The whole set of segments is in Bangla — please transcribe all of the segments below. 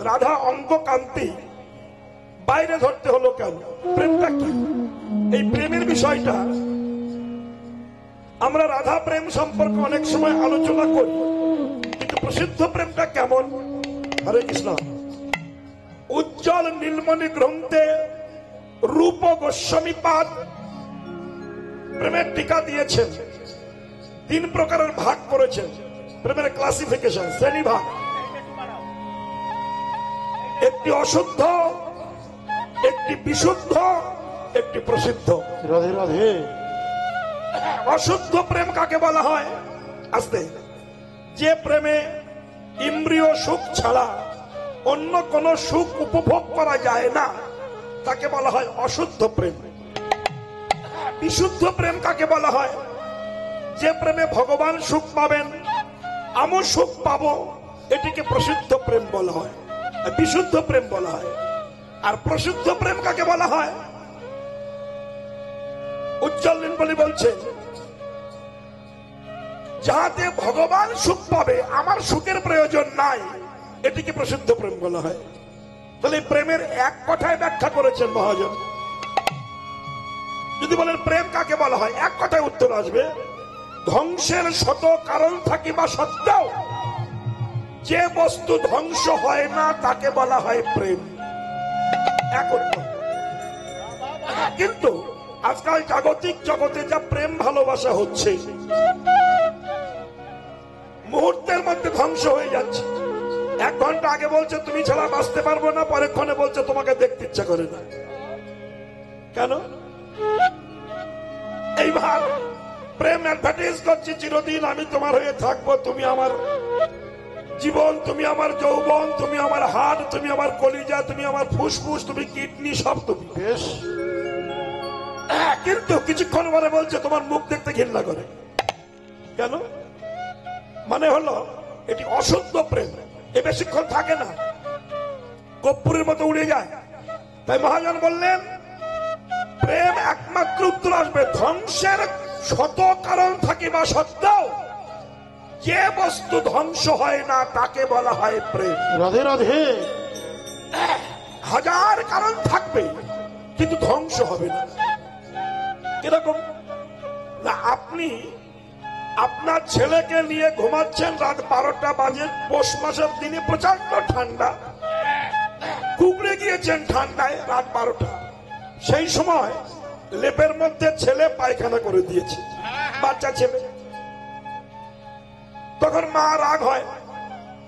রাধা অঙ্গ কান্তি বাইরে ধরতে হলো কেন? প্রেমটা কি? এই প্রেমের বিষয়টা আমরা রাধা প্রেম সম্পর্কে অনেক সময় আলোচনা করি, কিন্তু প্রসিদ্ধ প্রেমটা কেমন? হরে কৃষ্ণ। উজ্জ্বল নীলমণি গ্রন্থে রূপ গোস্বামীপাদ প্রেমের টিকা দিয়েছেন, 3 প্রকারের ভাগ করেছেন প্রেমের ক্লাসিফিকেশন, শ্রেণীভাগ। একটি অশুদ্ধ, একটি বিশুদ্ধ, একটি প্রসিদ্ধ। রাধে রাধে। অশুদ্ধ প্রেম কাকে বলা হয়? আস্তে। যে প্রেমে ইন্দ্রিয় সুখ ছাড়া অন্য কোন সুখ উপভোগ করা যায় না, তাকে বলা হয় অশুদ্ধ প্রেম। বিশুদ্ধ প্রেম কাকে বলা হয়? যে প্রেমে ভগবান সুখ পাবেন, আমি সুখ পাবো, এটিকে প্রসিদ্ধ প্রেম বলা হয়, বিশুদ্ধ প্রেম বলা হয়। আর প্রসিদ্ধ প্রেম কাকে বলা হয়? উজ্জ্বল নীলমণি বলছেন, যাতে ভগবান সুখ পাবে, আমার সুখের প্রয়োজন নাই, এটিকে প্রসিদ্ধ প্রেম বলা হয়। তাহলে প্রেমের এক কথায় ব্যাখ্যা করেছেন মহাজন। যদি বলেন প্রেম কাকে বলা হয়, এক কথায় উত্তর আসবে, ধ্বংসের শত কারণ থাকিবা সত্ত্বেও যে বস্তু ধ্বংস হয় না তাকে বলা হয় প্রেম। এক উত্তর। কিন্তু আজকাল জাগতিক জগতে যা প্রেম ভালোবাসা হচ্ছে, মুহূর্তের মধ্যে ধ্বংস হয়ে যাচ্ছে। 1 ঘন্টা আগে বলছে তুমি ছাড়া বাঁচতে পারবো না, পরেক্ষণে বলছে তোমাকে দেখতে ইচ্ছা করে না। কেন? এইবার প্রেম অ্যাডভার্টাইজ করছে, চিরদিন আমি তোমার হয়ে থাকবো, তুমি আমার জীবন, তুমি আমার যৌবন, তুমি আমার হাড়, তুমি আমার কলিজা, তুমি আমার ফুসফুস, তুমি কিডনি, সব তুমি। বেশ। কিন্তু কিছুক্ষণ পরে বলছে তোমার মুখ দেখতে ঘৃণা করে। কেন? মানে হলো এটি অশুদ্ধ প্রেম, এ বেশিক্ষণ থাকে না, কর্পূরের মতো উড়ে যায়। তাই মহাজন বললেন প্রেম একমাত্র উত্তর আসবে, ধ্বংসের শত কারণ থাকিবা সত্ত্বেও যে বস্তু ধ্বংস হয় না তাকে বলা হয় প্রেম। রাধে রাধে। 1000 কারণ থাকবে কিন্তু ধ্বংস হবে না। কিরকম না, আপনি আপনার ছেলেকে নিয়ে ঘুমাচ্ছেন, রাত 12টা বাজে, পৌষ মাসের দিনে প্রচন্ড ঠান্ডা, কুকড়ে গিয়েছেন ঠান্ডায়, রাত 12টা। সেই সময় লেপের মধ্যে ছেলে পায়খানা করে দিয়েছে, বাচ্চা ছেলে। তখন মা রাগ হয়,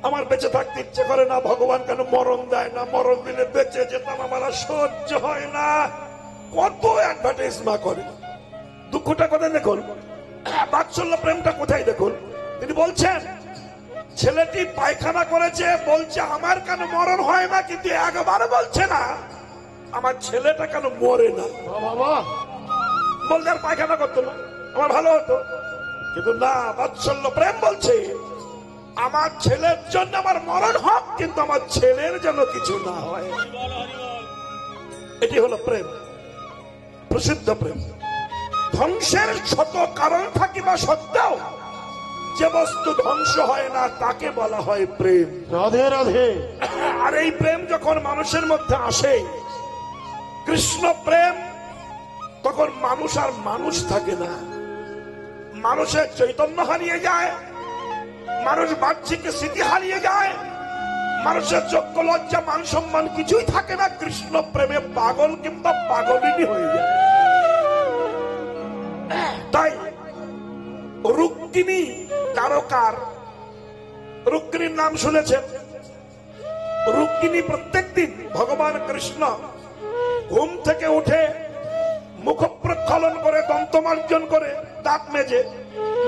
আমার বেঁচে থাকতে ইচ্ছে করে না, ভগবান কেন মরণ দেয় না, মরণ দিলে বেঁচে যেতাম, আমার আর সহ্য হয় না। কত অ্যাডভার্টাইজ মা করে। দুঃখটা কোথায় দেখুন, বাৎসল্য প্রেমটা কোথায় দেখুন। তিনি বলছেন ছেলেটি পায়খানা করেছে, বলছে আমার কেন মরণ হয় না, কিন্তু একবার বলছে না আমার ছেলেটা কেন মরে না। বাবা বলতে আর পায়খানা করতো না, আমার ভালো হতো। কিন্তু না, বাৎসল্য প্রেম বলছে আমার ছেলের জন্য আমার মরণ হোক, কিন্তু আমার ছেলের যেন কিছু না হয়। এটি হলো প্রেম, প্রসিদ্ধ প্রেম। ধ্বংসের শত কারণ থাকিবা সত্ত্বেও যে বস্তু ধ্বংস হয় না তাকে বলা হয় প্রেম। রাধে রাধে। আর এই প্রেম যখন মানুষের মধ্যে আসে, কৃষ্ণ প্রেম, তখন মানুষ আর মানুষ থাকে না, মানুষের চৈতন্য হারিয়ে যায়, মানুষ বাহ্যিক স্মৃতি হারিয়ে যায়, মানুষের যোগ্য লজ্জা মান সম্মান কিছুই থাকে না। কৃষ্ণ প্রেমে পাগল কিংবা পাগলিনী হয়ে যায়। তাই রুক্মিণী দ্বারকার, রুক্মিণীর নাম শুনেছেন? রুক্মিণী প্রত্যেকদিন ভগবান কৃষ্ণ ঘুম থেকে উঠে মুখ প্রক্ষালন করে, দন্তমার্জন করে, দাঁত মেজে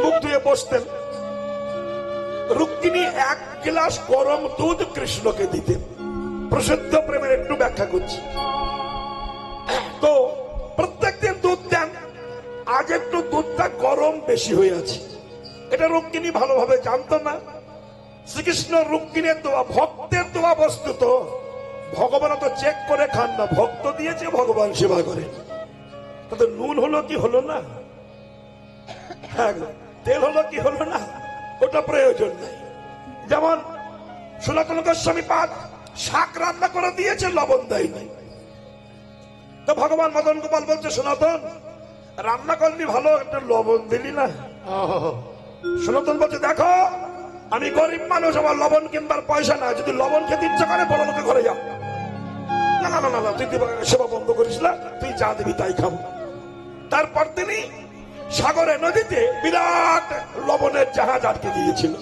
মুখ ধুয়ে বসতেন। রুক্মিণী 1 গ্লাস গরম দুধ কৃষ্ণকে দিতেন। প্রসিদ্ধ প্রেমের একটু ব্যাখ্যা করছি। তো প্রত্যেকদিন দুধ দেন, আজ একটু দুধটা গরম বেশি হয়ে আছে, এটা রুক্মিণী ভালোভাবে জানতো না। শ্রীকৃষ্ণ রুক্মিণীর দোয়া, ভক্তের দোয়া বস্তু তো ভগবান তো চেক করে খান না, ভক্ত দিয়েছে ভগবান সেবা করে। তাদের নুন হলো কি হলো না, তেল হলো কি হলো না, ওটা প্রয়োজন নাই। যেমন সনাতন গোস্বামী পাদ শাক রান্না করে দিয়েছে, লবণ দেয়নি। তো ভগবান মদন গোপাল বলছে, সনাতন রান্না করলি ভালো, একটা লবণ দিলি না। সনাতন বলছে, দেখো আমি গরিব মানুষ, আমার লবণ কিনবার পয়সা না, যদি লবণ খেতে ইচ্ছে করে বড় লোকে ঘরে যাও। না না না না, তুই সেবা বন্ধ করিস না, তুই যা দিবি তাই খাবো। তারপর তিনি সাগরে নদীতে বিরাট লবণের জাহাজ আটকে দিয়েছিল,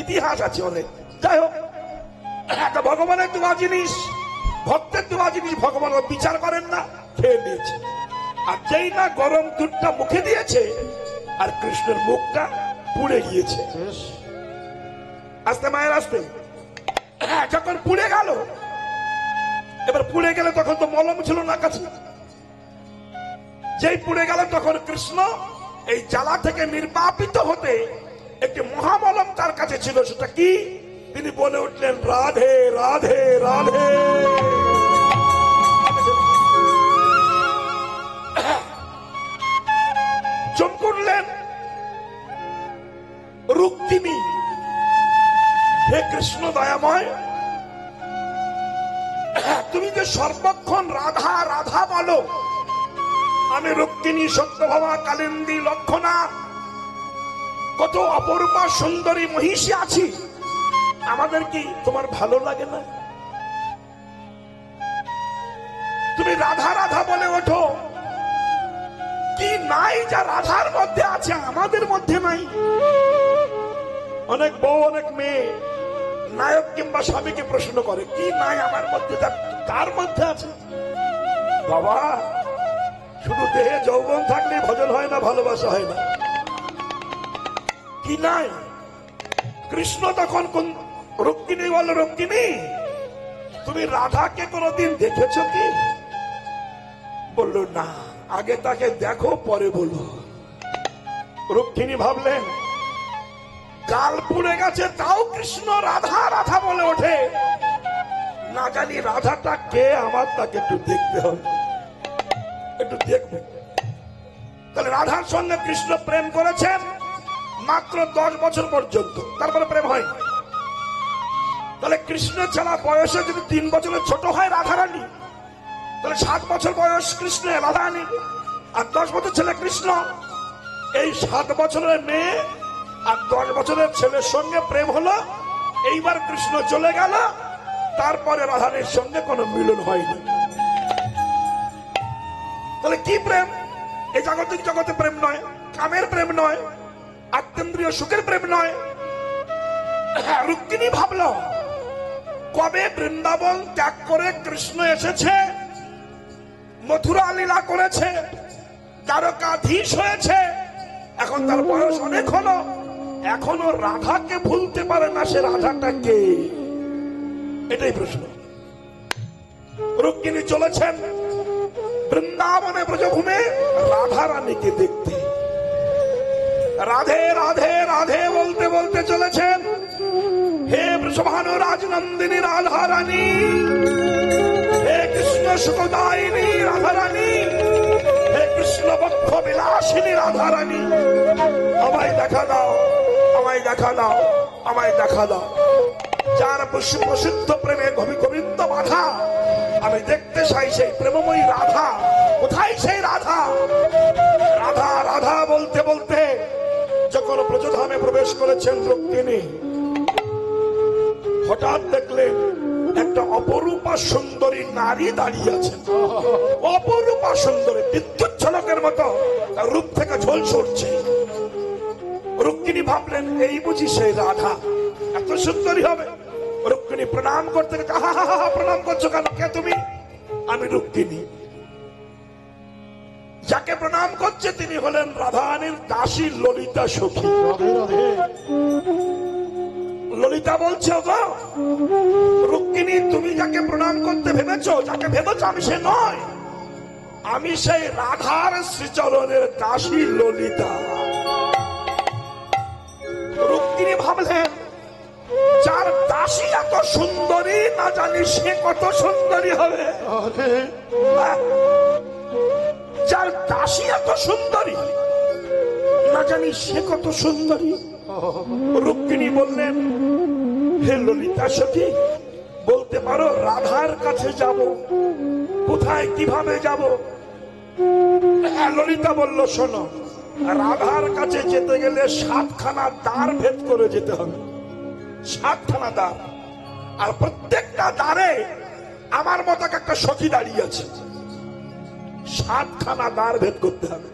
ইতিহাস আছে অনেক। যাই হোক, একটা ভগবানের দেওয়া জিনিস, ভক্তের দেওয়া জিনিস ভগবান বিচার করেন না, খেয়ে নিয়েছে। আর যেই না গরম দুধটা মুখে দিয়েছে, আর কৃষ্ণের মুখটা পুড়ে গিয়েছে। আস্তে মায়ের আস্তে, যখন পুড়ে গেল, এবার পুড়ে গেলে তখন তো মলম ছিল না কাছে, যেই পুড়ে গেল তখন কৃষ্ণ এই জ্বালা থেকে নির্বাপিত হতে একটি মহামলম তার কাছে ছিল। সেটা কি? তিনি বলে উঠলেন, রাধে রাধে রাধে। চমকুলেন রুক্মিণী, হে কৃষ্ণ দয়াময়, তুমি যে সর্বক্ষণ রাধা রাধা বলো, আমি রুক্মিণী, সত্যভামা, কালিন্দী, লক্ষণা, কত অপরূপা সুন্দরী মহিষী আছি, আমাদের কি তোমার ভালো লাগে না? তুমি রাধা রাধা বলে ওঠো, কি নাই যা রাধার মধ্যে আছে আমাদের মধ্যে নাই? অনেক বউ, অনেক মেয়ে নায়ক কিংবা স্বামীকে প্রশ্ন করে, কি নাই আমার মধ্যে তার মধ্যে আছে? বাবা, শুধু দেহে যৌবন থাকলে ভজন হয় না, ভালোবাসা হয় না। কি নাই? কৃষ্ণ তখন কোন রুক্মিণী বলল, রুক্মিণী তুমি রাধাকে কোনদিন দেখেছ কি? বলল না, আগে তাকে দেখো পরে বলো। রুক্মিণী ভাবলেন, গাল পুড়ে গেছে তাও কৃষ্ণ রাধা রাধা বলে ওঠে, না জানি রাধাটা কে, আমার তাকে একটু দেখতে হবে, একটু দেখবে। তাহলে রাধার সঙ্গে কৃষ্ণ প্রেম করেছেন মাত্র 10 বছর পর্যন্ত, তারপরে প্রেম হয়। তাহলে কৃষ্ণের ছাড়া বয়সে যদি 3 বছরের ছোট হয় রাধারানী, তাহলে 7 বছর বয়স কৃষ্ণ, রাধারানী, আর 10 বছর ছেলে কৃষ্ণ। এই 7 বছরের মেয়ে আর 10 বছরের ছেলের সঙ্গে প্রেম হলো। এইবার কৃষ্ণ চলে গেল, তারপরে রাধারানীর সঙ্গে কোনো মিলন হয়নি। তাহলে কি প্রেম? এই জাগতিক জগতে প্রেম নয়, কামের প্রেম নয়, আত্মেন্দ্রিয় সুখের প্রেম নয়। রুক্মিণী ভাবল, কবে বৃন্দাবন ত্যাগ করে কৃষ্ণ এসেছে, মথুরা লীলা করেছে, দ্বারকাধীশ হয়েছে, এখন তার বয়স অনেক হলো, এখনো রাধাকে ভুলতে পারে না, সে রাধাটা কে? এটাই প্রশ্ন। রুক্মিণী চলেছেন বৃন্দাবনে ব্রজভূমে রাধা রানীকে দেখতে। রাধে রাধে রাধে বলতে বলতে চলেছেন, হে বৃষভানু রাজনন্দিনী রাধা রানী, হে কৃষ্ণ সুখদায়িনী রাধা রানী, হে কৃষ্ণ বক্ষ বিলাসিনী রাধা রানী, আমায় দেখা দাও, আমায় দেখা দাও, আমায় দেখা দাও। যার প্রসিদ্ধ প্রেমে গোবিন্দ বাধা, আমি দেখতে চাই সেই প্রেমময়ী রাধা। কোথায় সেই রাধা? রাধা রাধা বলতে বলতে যখন ব্রজধামে প্রবেশ করেছেন রুক্মিণী, হঠাৎ দেখলেন একটা অপরূপা সুন্দরী নারী দাঁড়িয়ে আছেন। অপরূপা সুন্দরী, বিদ্যুৎ ঝলকের মতো তার রূপ থেকে ঝলসে উঠছে। রুক্মিণী ভাবলেন, এই বুঝি সেই রাধা, এত সুন্দরী হবে। রুক্মিণী প্রণাম করতে গেছে। হা হা হা, প্রণাম করছো কেন? কে তুমি? আমি রুক্মিণী। যাকে প্রণাম করছে তিনি হলেন রাধারানীর দাসী ললিতা সখী। ললিতা বলছে, গো রুক্মিণী, তুমি যাকে প্রণাম করতে ভেবেছো, যাকে ভেবেছো, আমি সে নয়, আমি সেই রাধার শ্রীচরণের দাসী ললিতা। রুক্মিণী ভাবলেন, যার দাসী এত সুন্দরী, না জানি সে কত সুন্দরী হবে। যার দাসী এত সুন্দরী, না জানি সে কত সুন্দরী। রুক্মিণী বললেন, হে ললিতা সখী, বলতে পারো রাধার কাছে যাব, কোথায় কিভাবে যাব? ললিতা বলল, শোনো, রাধার কাছে যেতে গেলে 7খানা দ্বার ভেদ করে যেতে হবে। 7খানা দ্বার, আর প্রত্যেকটা দ্বারে আমার মতো একটা সখী দাঁড়িয়ে আছে। 7খানা দ্বার ভেদ করতে হবে।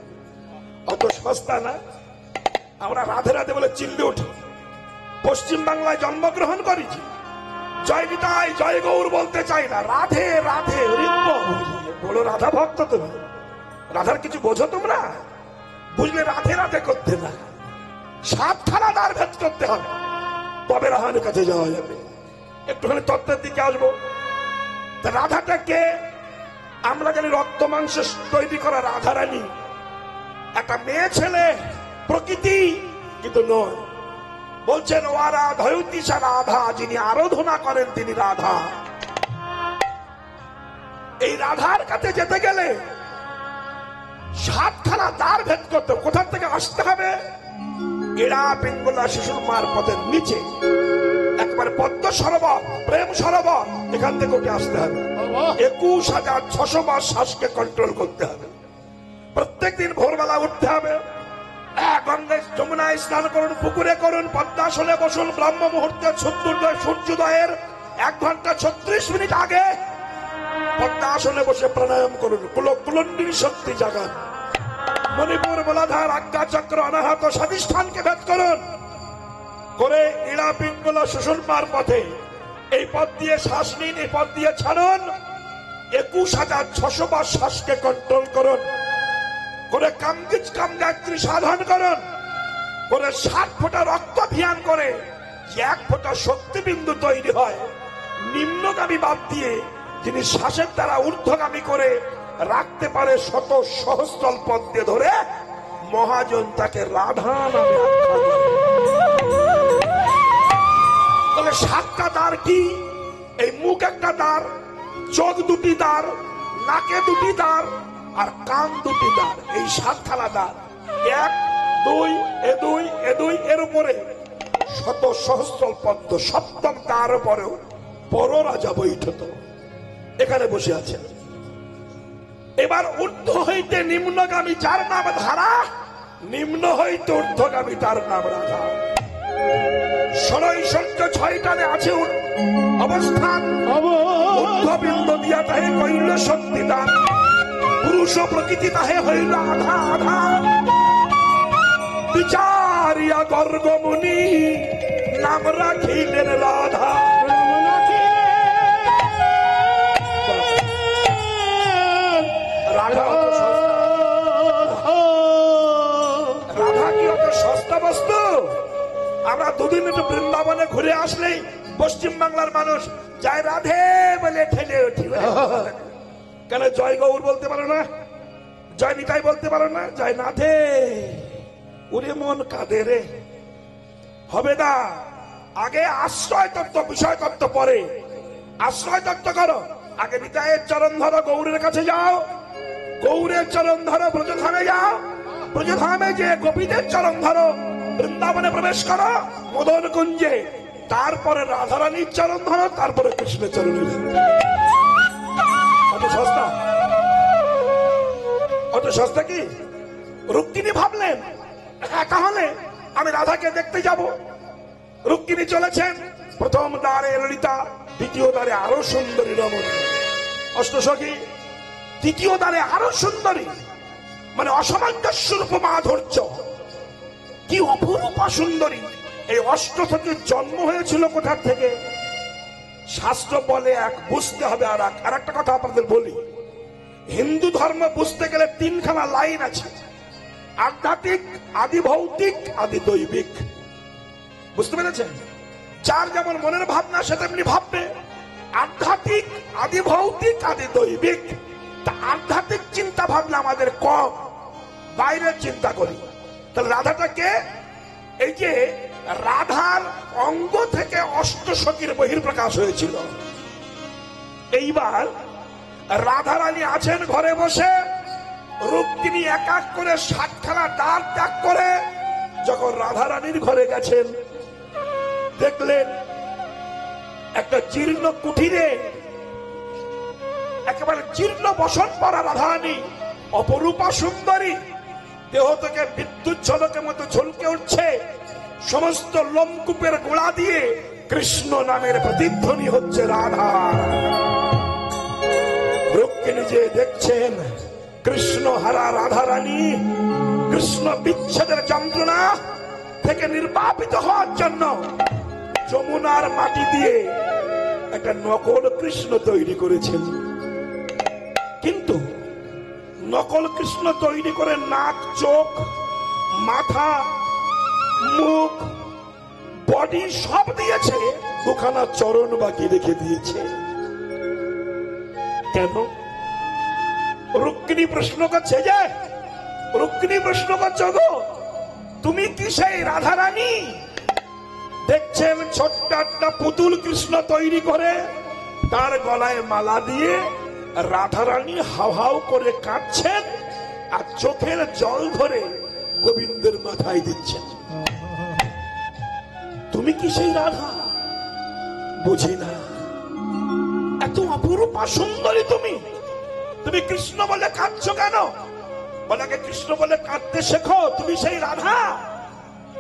অত সস্তা না। আমরা রাধে রাধে বলে চিল্লে উঠি। পশ্চিম বাংলায় জন্মগ্রহণ করেছি, জয় নিতাই জয় গৌর বলতে চাই না, রাধে রাধে। বড় রাধা ভক্ত তুমি, রাধার কিছু বোঝো তোমরা? বুঝলে রাধে রাধে করতে না, 7খানা দ্বার ভেদ করতে হবে, তবে রাধার কাছে যাওয়া যাবে। একটুখানি তত্ত্বের দিকে আসবো। রাধাটা কে? আমরা জানি রক্ত মাংস তৈরি করা রাধারানী, একটা মেয়ে ছেলে প্রকৃতি, কিন্তু নয়। বলছেন ওয়ারা ধয়তিসা রাধা, যিনি আরাধনা করেন তিনি রাধা। এই রাধার কাছে যেতে গেলে 7খানা দ্বার ভেদ করতে, কোথা থেকে আসতে হবে? এরা পিঙ্গলা শিশুর মার পথের নিচে একবারে পদ্ম সরোবর, প্রেম সরোবর, এখান থেকে উঠে আসতে হবে। 21,600 বার শ্বাসকে কন্ট্রোল করতে হবে। প্রত্যেকদিন ভোরবেলা উঠতে হবে, গঙ্গায় যমুনায় স্নান করুন, পুকুরে করুন, পদ্মাসনে বসুন, ব্রহ্ম মুহূর্তে সূর্যোদয়ের 1 ঘন্টা 36 মিনিট আগে পদ্মাসনে বসে প্রাণায়াম করুন, কুলকুলন্ডিনী শক্তি জাগান। মণিপুর, মূলাধার, আজ্ঞা চক্র, অনাহত স্বাধিষ্ঠানকে ভেদ করুন করে ইড়া পিঙ্গলা সুষুম্নার পথে এই পথ দিয়ে শ্বাস নিন, এই পথ দিয়ে ছাড়ুন। 21,600 বার শ্বাসকে কন্ট্রোল করুন করে কামগিজ কামগায়ত্রী সাধন করুন করে 7 ফোঁটা রক্ত ভিয়ান করে 1 ফোঁটা শক্তিবিন্দু তৈরি হয়। নিম্নগামী বাদ দিয়ে যিনি শ্বাসের দ্বারা ঊর্ধ্বগামী করে রাখতে পারে শত সহস্রল পথ দিয়ে ধরে, মহাজন তাকে রাধা নামে আখ্যা করে। তবে 7টা দ্বার কি? এই মুখ একটা দ্বার, চোখ 2টি দ্বার, নাকে 2টি দ্বার, আর কান 2টি দ্বার। এই 7খানা দ্বার, 1, 2, এ 2, এ 2, এর উপরে শত সহস্রল পদ্ম। 7ম দ্বার পরেও বড় রাজা বৈঠত এখানে বসে আছেন। এবার ঊর্ধ্ব হইতে নিম্নগামী যার নাম ধারা, নিম্ন হইতে ঊর্ধ্বগামী তার নাম রাধা। 6টানে আছে অবস্থান, ঊর্ধ্ববিন্দু দিয়া তাহে কইল শক্তিদান, পুরুষ প্রকৃতি তাহে হইল আধা আধা। বিচারিয়া গর্গ মুনি নাম রাখিলেন রাধা। রাধা কি অত সস্তা বস্তু? আমরা 2 দিন একটু বৃন্দাবনে ঘুরে আসলেই পশ্চিম বাংলার মানুষ যায় রাধে বলে ঠেলে উঠি। কেন জয় গৌর বলতে পারো না? জয় নিতাই বলতে পারো না? জয় নাথে। ওরে মন কাঁদে রে। হবে না। আগে আশ্রয় তত্ত্ব, বিষয় তত্ত্ব পরে। আশ্রয় তত্ত্ব করো, আগে নিতাইয়ের চরণ ধরো, গৌরের কাছে যাও, গৌরের চরণ ধরো, ব্রজধামে যাও, ব্রজধামে যে গোপীদের চরণ ধরো, বৃন্দাবনে প্রবেশ করো, মদন কুঞ্জে, তারপরে রাধারানীর চরণ ধরো, তারপরে কৃষ্ণের চরণে যাও। অত সস্তা? অত সস্তা কি? রুক্মিণী ভাবলেন তাহলে আমি রাধাকে দেখতে যাব। রুক্মিণী চলেছেন, প্রথম দ্বারে ললিতা, দ্বিতীয় দ্বারে আরো সুন্দরী রমণী অষ্টসখী, তৃতীয় দ্বারে আরো সুন্দরী, মানে অসামঞ্জস্য রূপ মাধুর্য, কি অপরূপা সুন্দরী। এই অষ্টসখীর জন্ম হয়েছিল কোথা থেকে? শাস্ত্র বলে এক, বুঝতে হবে আর এক। আর একটা কথা আপনাদের বলি, হিন্দু ধর্ম বুঝতে গেলে 3খানা লাইন আছে: আধ্যাত্মিক, আদি ভৌতিক, আদি দৈবিক। বুঝতে পেরেছেন? যার যেমন মনের ভাবনা সে তেমনি ভাববে। আধ্যাত্মিক, আদি ভৌতিক, আদি দৈবিক। তা আধ্যাত্মিক চিন্তা ভাবনা আমাদের কম, বাইরের চিন্তা করি। তাহলে রাধাটা কে? এই যে রাধার অঙ্গ থেকে অষ্টসখীর বহির্প্রকাশ হয়েছিল। এইবার রাধারানী আছেন ঘরে বসে, রুক্মিণী এক এক করে 7খানা দ্বার ত্যাগ করে যখন রাধারানীর ঘরে গেছেন, দেখলেন একটা জীর্ণ কুঠিরে একেবারে জীর্ণ বসন পরা রাধারানী, অপরূপা সুন্দরী, দেহ থেকে বিদ্যুৎ ঝলকের মতো ঝলকে উঠছে, সমস্ত লোমকূপের গোড়া দিয়ে কৃষ্ণ নামের প্রতিধ্বনি হচ্ছে রাধা। রুক্মিণী যে দেখছেন কৃষ্ণ হারা রাধারানী কৃষ্ণ বিচ্ছেদের যন্ত্রণা থেকে নির্বাপিত হওয়ার জন্য যমুনার মাটি দিয়ে একটা নকল কৃষ্ণ তৈরি করেছেন। কিন্তু নকল কৃষ্ণ তৈরি করে নাক, চোখ, মাথা, মুখ, বডি সব দিয়েছে, দুখানা চরণ বাকি রেখে দিয়েছে। কেন? রুক্মিণী প্রশ্ন করছে, যে রুক্মিণী প্রশ্ন করছো গো, তুমি কি সেই রাধারানী? দেখছেন ছোট্ট একটা পুতুল কৃষ্ণ তৈরি করে তার গলায় মালা দিয়ে রাধারানী হাউ হাউ করে কাঁদছেন আর চোখের জল ধরে গোবিন্দের মাথায় দিচ্ছেন। তুমি কি সেই রাধা? বুঝি না, এত অপরূপা সুন্দরী তুমি, তুমি কৃষ্ণ বলে কাঁদছো কেন? বলে কৃষ্ণ বলে কাঁদতে শেখো, তুমি সেই রাধা।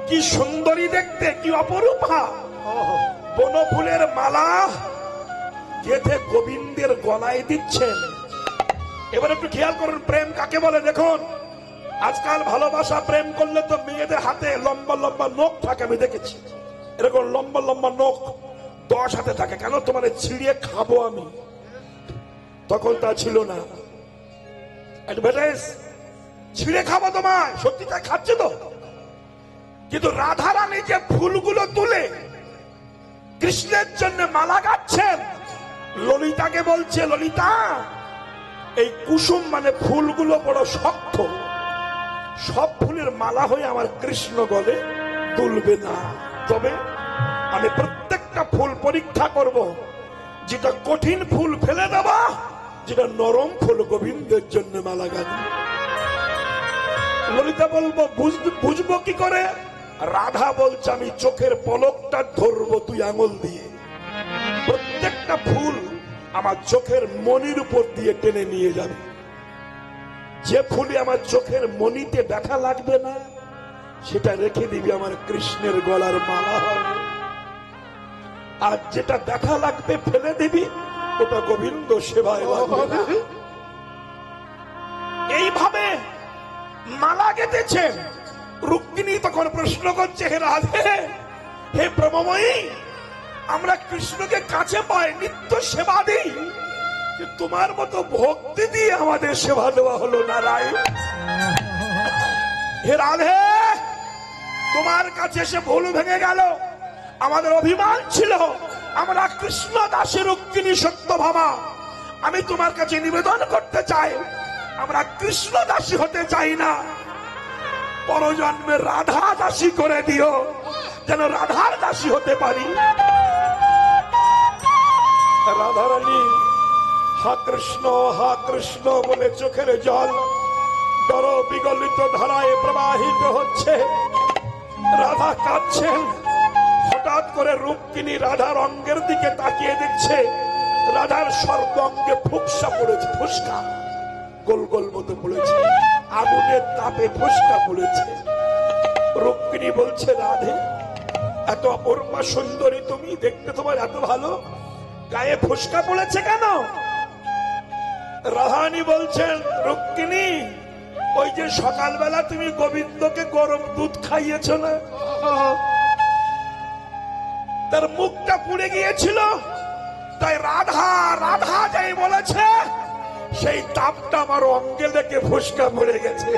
কি সুন্দরী দেখতে, কি অপরূপা। বনফুলের মালা গেঁথে গোবিন্দের গলায় দিচ্ছেন। এবার একটু খেয়াল করুন, প্রেম কাকে বলে দেখুন। আজকাল ভালোবাসা প্রেম করলে তো মেয়েদের হাতে লম্বা লম্বা নখ থাকে, আমি দেখেছি এরকম লম্বা লম্বা নখ 10 হাতে থাকে। কেন? তোমার ছিঁড়িয়ে খাবো আমি। তখন তা ছিল না, অ্যাডভার্টাইজ, ছিঁড়ে খাবো তোমায়, সত্যিটা খাচ্ছে তো। কিন্তু রাধারানী যে ফুলগুলো তুলে কৃষ্ণের জন্য মালা গাচ্ছেন, ললিতাকে বলছে, ললিতা এই কুসুম মানে ফুলগুলো বড় শক্ত, সব ফুলের মালা হয়ে আমার কৃষ্ণ গলে তুলবে না। তবে আমি প্রত্যেকটা ফুল পরীক্ষা করব, যেটা কঠিন ফুল ফেলে দেবা, যেটা নরম ফুল গোবিন্দের জন্য মালা গাঁথব। ললিতা বলবো বুঝবো কি করে? রাধা বলছে, আমি চোখের পলকটা ধরবো তুই আঙুল দিয়ে, প্রত্যেকটা ফুল আমার চোখের মনির উপর দিয়ে টেনে নিয়ে যাবে। যে ফুলে আমার চোখের মনিতে ব্যথা লাগবে না, সেটা রেখে দিবি আমার কৃষ্ণের গলার মালা হবে। আর যেটা ব্যথা লাগবে ফেলে দিবি, ওটা গোবিন্দ সেবায় লাগবে। এইভাবে মালা গেঁথেছেন। রুক্মিণী তখন প্রশ্ন করছে, হে রাধে, হে ব্রহ্মময়ী, আমরা কৃষ্ণকে কাছে পাই, নিত্য সেবা দিই, তোমার মতো ভক্তি দিয়ে আমাদের সেবা দেওয়া হলো নারায়ণ। হে রাধে, তোমার কাছে এসে ভুল ভেঙে গেল। আমাদের অভিমান ছিল, আমরা কৃষ্ণ দাসী রুক্মিণী সত্যভামা। আমি তোমার কাছে নিবেদন করতে চাই, আমরা কৃষ্ণ দাসী হতে চাই না, পরজন্মে রাধা দাসী করে দিও, যেন রাধার দাসী হতে পারি। রাধারানী হা কৃষ্ণ বলে চোখের জল দর বিগলিত ধারায় প্রবাহিত হচ্ছে। রাধা কাঁদছেন। হঠাৎ করে রুক্মিণী রাধার অঙ্গের দিকে তাকিয়ে দেখছে, রাধার সর্বাঙ্গে ফুসকা পড়েছে, ফুসকা গোল গোল মতো পড়েছে, আগুনের তাপে ফুসকা পড়েছে। রুক্মিণী বলছে, রাধে, এত অপূর্বা সুন্দরী তুমি, দেখতে তোমার এত ভালো, গায়ে ফুসকা পড়েছে কেন? রাধারানী বলছেন, রুক্মিণী, ওই যে সকালবেলা তুমি গোবিন্দকে গরম দুধ খাইয়েছ না, তার মুখটা পুড়ে গিয়েছিল, তাই রাধা রাধা যাই বলেছে, সেই তাপটা আমার অঙ্গে লেগে ফুসকা পড়ে গেছে।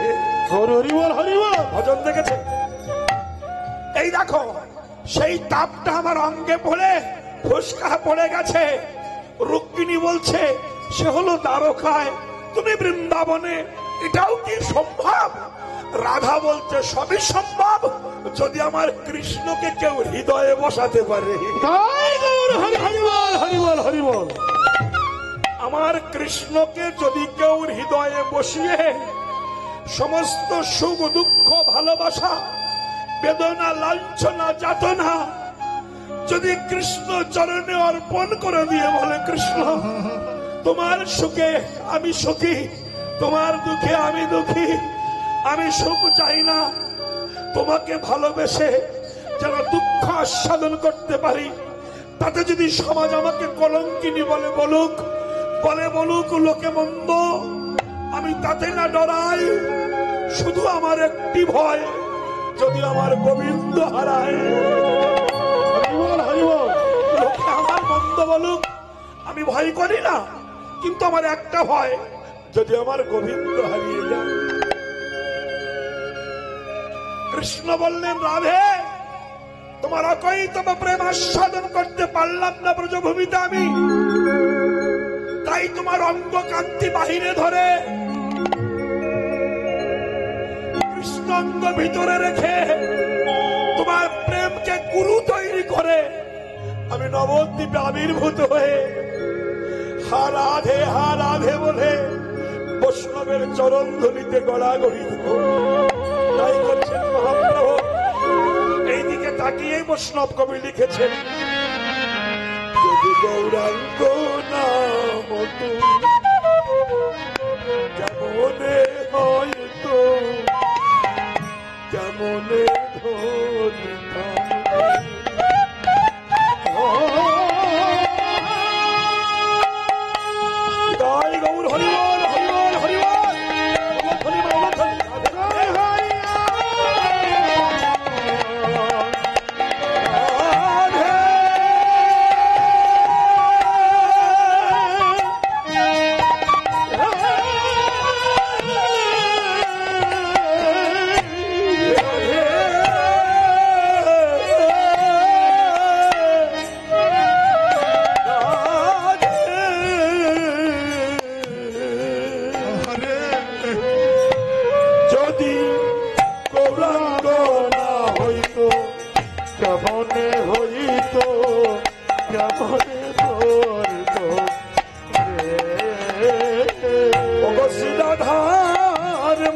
ভজন দেখেছে? এই দেখো, সেই তাপটা আমার অঙ্গে পড়ে ফুসকা পড়ে গেছে। রুক্মিণী বলছে, সে হলো দ্বারকায়, তুমি বৃন্দাবনে, এটাও কি সম্ভব? রাধা বলছে, সবই সম্ভব যদি আমার কৃষ্ণকে কেউ হৃদয়ে বসাতে পারে। আমার কৃষ্ণকে যদি কেউ হৃদয়ে বসিয়ে সমস্ত সুখ দুঃখ ভালোবাসা বেদনা লাঞ্ছনা যাতনা যদি কৃষ্ণ চরণে অর্পণ করে দিয়ে বলে, কৃষ্ণ তোমার সুখে আমি সুখী, তোমার দুঃখে আমি দুঃখী। আমি সুখ চাই না, তোমাকে ভালোবেসে যেন দুঃখ আস্বাদন করতে পারি। তাতে যদি সমাজ আমাকে কলঙ্কিনী বলে বলুক, লোকে মন্দ, আমি তাতে না ডরাই। শুধু আমার একটি ভয়, যদি আমার গোবিন্দ হারায়। লোকে আমার মন্দ বলুক, আমি ভয় করি না, কিন্তু আমার একটা ভয়, যদি আমার গোবিন্দ হারিয়ে যায়। কৃষ্ণ বললেন, রাধে তোমার অকৈতব প্রেম আস্বাদন করতে পারলাম না ব্রজভূমিতে আমি, তাই তোমার অঙ্গ কান্তি বাহিরে ধরে কৃষ্ণ অঙ্গ ভিতরে রেখে তোমার প্রেমকে গুরু তৈরি করে আমি নবদ্বীপে আবির্ভূত হয়ে হা রাধে বলে বৈষ্ণবের চরণ ধরিতে গড়াগড়ি দেব। তাই করছেন মহাপ্রভু। এইদিকে তাকিয়ে বৈষ্ণব কবি লিখেছেন, যদি গৌরাঙ্গ নাম কেমনে হয়তো কেমনে ধরিতাম। তাই গৌর হরিবল হরিবল হরিবল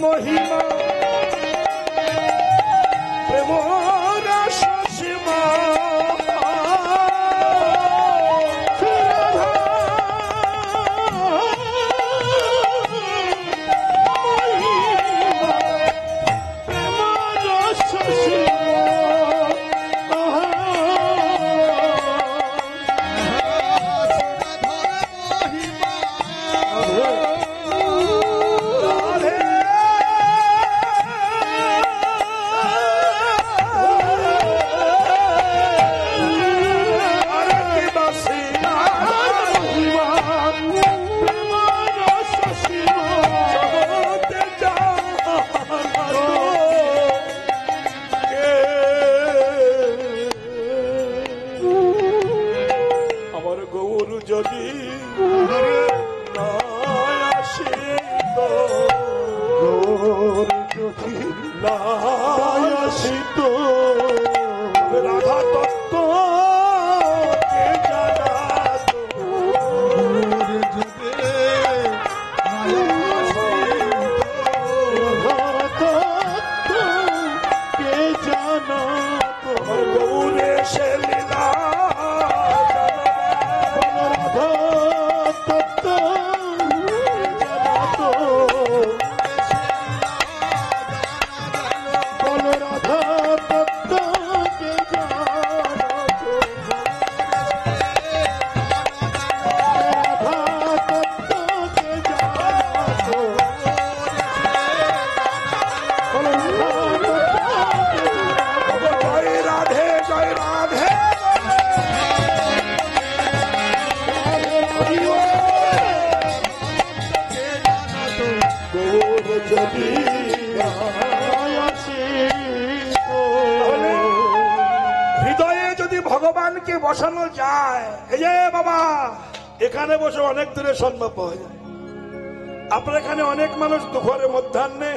মহিমা প্রেমরা সীমা রাধা তত্ত্ব কে জানা তোমার গৌরে সে লীলা রাধা তত্ত্ব হৃদয়ে যদি ভগবানকে বসানো যায়, এই যে বাবা এখানে বসে অনেক দূরে সম্ভব পাওয়া যায়। আপনার এখানে অনেক মানুষ দুপুরে মধ্যাহ্নে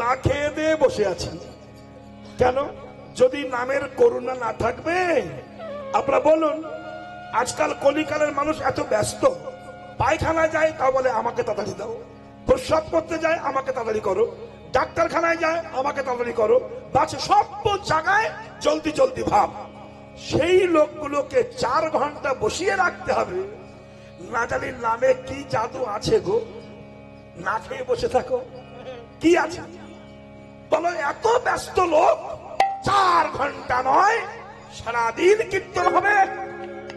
না খেয়ে দিয়ে বসে আছেন। কেন? যদি নামের করুণা না থাকবে, আপনারা বলুন, আজকাল কলিকালের মানুষ এত ব্যস্ত, পায়খানায় যায় তা বলে আমাকে তাড়াতাড়ি দাও, প্রস্রাব করতে যায় আমাকে তাড়াতাড়ি করো, ডাক্তারখানায় যায় আমাকে তাড়াতাড়ি করো, বাচ্চা সব জায়গায় জলদি জলদি ভাব। সেই লোকগুলোকে 4 ঘন্টা বসিয়ে রাখতে হবে, না জানি নামে কি জাদু আছে গো, না খেয়ে বসে থাকো, কি আছে বলো? এত ব্যস্ত লোক, 4 ঘন্টা নয় সারাদিন কীর্তন হবে,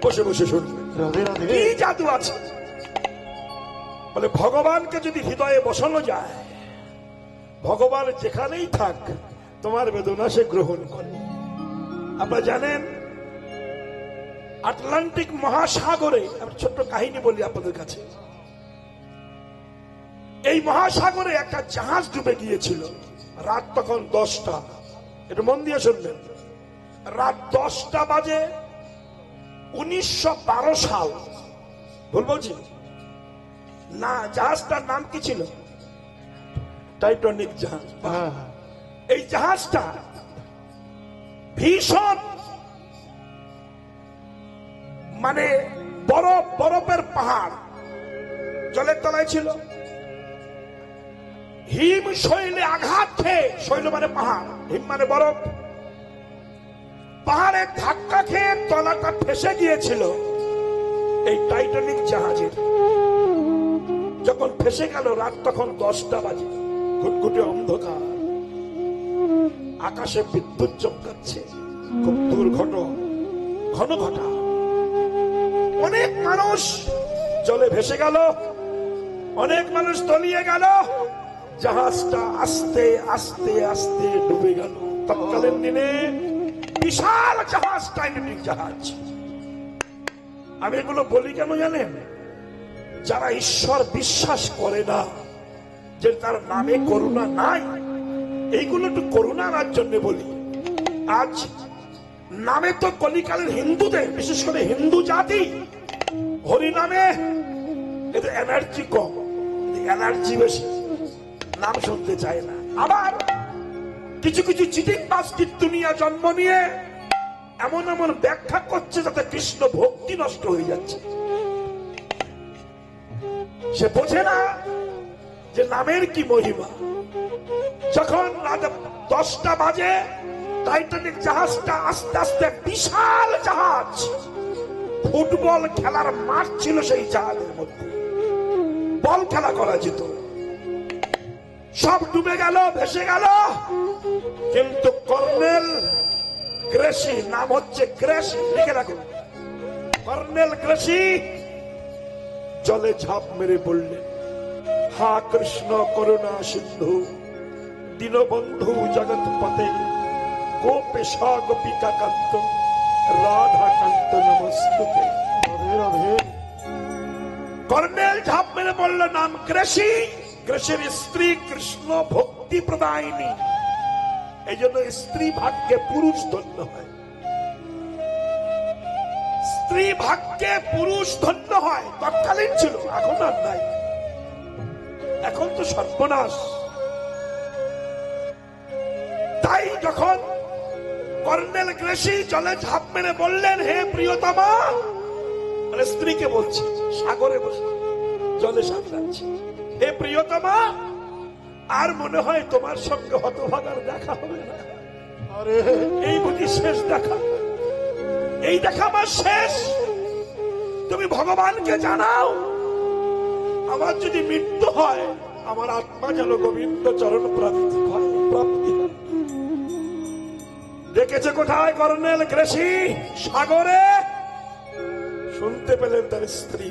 বসে বসে শুনবে। রাধে রাধে। কি জাদু আছে? বলে ভগবানকে যদি হৃদয়ে বসানো যায়, ভগবান যেখানেই থাক তোমার বেদনা সে গ্রহণ করে। আপনারা জানেন আটলান্টিক মহাসাগরে, আমি ছোট্ট কাহিনী বলি আপনাদের কাছে। এই মহাসাগরে একটা জাহাজ ডুবে গিয়েছিল। রাত তখন 10টা, একটু মন দিয়ে শুনবেন। রাত 10টা বাজে, 1912 সাল। ভুল বলছি না? জাহাজটার নাম কি ছিল? টাইটানিক জাহাজ। হ্যাঁ হ্যাঁ। এই জাহাজটা ভীষণ মানে বরফের পাহাড় জলের তলায় ছিল। হিম শৈলে আঘাত খেয়ে, শৈল মানে পাহাড়, হিম মানে বরফ, পাহাড়ে ধাক্কা খেয়ে তলাটা ফেসে গিয়েছিল এই টাইটানিক জাহাজের। যখন ফেসে গেল, রাত তখন 10টা বাজে, ঘুটঘুটে অন্ধকার, আকাশে বিদ্যুৎ চমকাচ্ছে, খুব দুর্ঘট ঘন ঘটা। অনেক মানুষ জলে ভেসে গেল, অনেক মানুষ তলিয়ে গেল, জাহাজটা আস্তে আস্তে আস্তে ডুবে গেল। তৎকালীন দিনে বিশাল জাহাজ, টাইটানিক জাহাজ। আমি এগুলো বলি কেন জানেন? যারা ঈশ্বর বিশ্বাস করে না, যে তার নামে করুণা নাই, এইগুলো একটু করুণা আনার জন্য বলি। আজ নামে তো কলিকালের হিন্দুদের, বিশেষ করে হিন্দু জাতি, হরি নামে এদের এনার্জি কম, এনার্জি বেশি, নাম শুনতে চায় না। আবার কিছু কিছু চিটিং বাস্টির দুনিয়া জন্ম নিয়ে এমন এমন ব্যাখ্যা করছে যাতে কৃষ্ণ ভক্তি নষ্ট হয়ে যাচ্ছে। সে বোঝে না যে নামের কি মহিমা। যখন রাত 10টা বাজে, টাইটানিক জাহাজটা আস্তে আস্তে, বিশাল জাহাজ, ফুটবল খেলার মাঠ ছিল সেই জাহাজের মধ্যে, বল খেলা করা যেত, সব ডুবে গেল, ভেসে গেল। কিন্তু কর্নেল গ্রেসি, নাম হচ্ছে গ্রেসি, লিখে রাখুন, কর্নেল গ্রেসি জলে ঝাঁপ মেরে বললেন, হা কৃষ্ণ করুণা সিন্ধু দীনবন্ধু জগৎপতে গোপেশা গোপিকা কান্ত রাধা কান্ত নমস্তুতে। রাধে রাধে। কর্নেল ঝাঁপ মেরে বলল, নাম গ্রেসি, গ্রেসের স্ত্রী কৃষ্ণ ভক্তি প্রদায়িনী। এই জন্য স্ত্রী ভাগ্যে পুরুষ ধন্য হয়, স্ত্রী ভাগ্যে পুরুষ ধন্য হয়। তৎকালীন ছিল, এখন আর নাই, এখন তো সর্বনাশ। তাই যখন কর্নেল গ্রেসি জলে ঝাঁপ মেরে বললেন, হে প্রিয়তমা, মানে স্ত্রীকে বলছে, সাগরে বসে জলে সাঁতরাচ্ছে, হে প্রিয়তমা, আর মনে হয় তোমার সঙ্গে হতভাগার দেখা হবে না। আরে এই বুঝি শেষ দেখা, এই দেখা আমার শেষ। তুমি ভগবানকে জানাও, আমার যদি মৃত্যু হয়, আমার আত্মা যেন গোবিন্দ চরণ প্রাপ্তি হয়। দেখেছে কোথায় কর্নেল গ্রেসি? সাগরে। শুনতে পেলেন তার স্ত্রী।